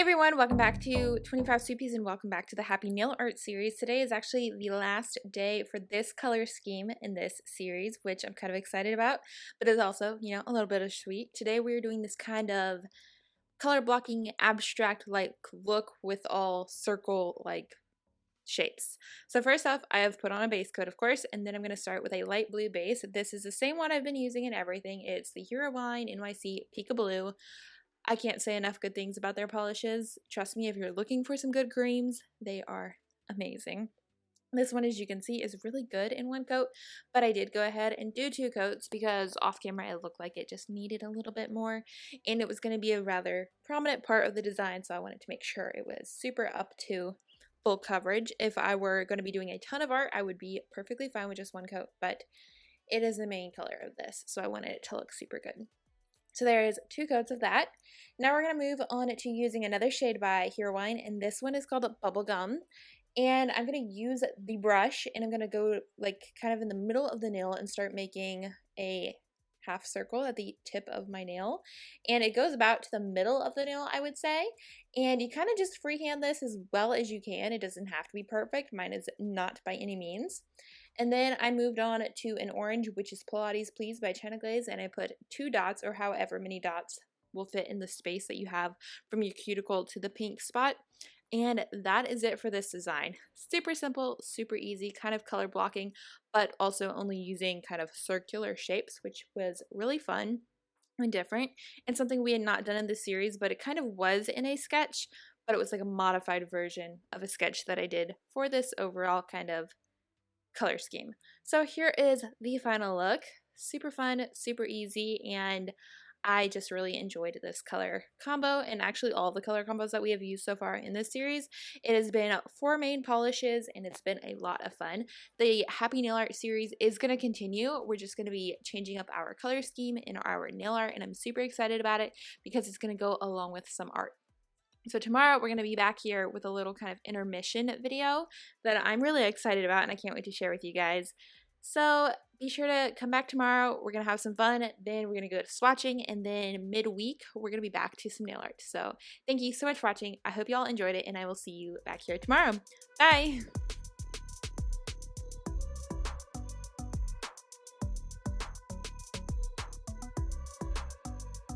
Everyone, welcome back to 25 Sweetpeas and welcome back to the Happy Nail Art series. Today is actually the last day for this color scheme in this series, which I'm kind of excited about, but it's also, a little bit of sweet. Today we're doing this kind of color blocking abstract like look with all circle like shapes. So first off, I have put on a base coat, of course, and then I'm going to start with a light blue base. This is the same one I've been using in everything. It's the Heroine NYC Pika Blue. I can't say enough good things about their polishes. Trust me, if you're looking for some good creams, they are amazing. This one, as you can see, is really good in one coat, but I did go ahead and do two coats because off camera it looked like it just needed a little bit more, and it was going to be a rather prominent part of the design, so I wanted to make sure it was super up to full coverage. If I were going to be doing a ton of art, I would be perfectly fine with just one coat, but it is the main color of this, so I wanted it to look super good. So there is two coats of that. Now we're going to move on to using another shade by Heroine, and this one is called Bubblegum. And I'm going to use the brush, and I'm going to go like kind of in the middle of the nail and start making a half circle at the tip of my nail. And it goes about to the middle of the nail, I would say. And you kind of just freehand this as well as you can. It doesn't have to be perfect. Mine is not by any means. And then I moved on to an orange, which is Pilates Please by China Glaze, and I put 2 dots, or however many dots will fit in the space that you have from your cuticle to the pink spot. And that is it for this design. Super simple, super easy, kind of color blocking, but also only using kind of circular shapes, which was really fun and different, and something we had not done in this series, but it kind of was in a sketch, but it was like a modified version of a sketch that I did for this overall kind of color scheme. So here is the final look. Super fun, super easy, and I just really enjoyed this color combo, and actually all the color combos that we have used so far in this series. It has been 4 main polishes, and it's been a lot of fun. The Happy Nail Art series is going to continue. We're just going to be changing up our color scheme in our nail art, and I'm super excited about it because it's going to go along with some art. So tomorrow we're going to be back here with a little kind of intermission video that I'm really excited about, and I can't wait to share with you guys. So be sure to come back tomorrow. We're going to have some fun. Then we're going to go to swatching, and then midweek we're going to be back to some nail art. So thank you so much for watching. I hope you all enjoyed it, and I will see you back here tomorrow. Bye!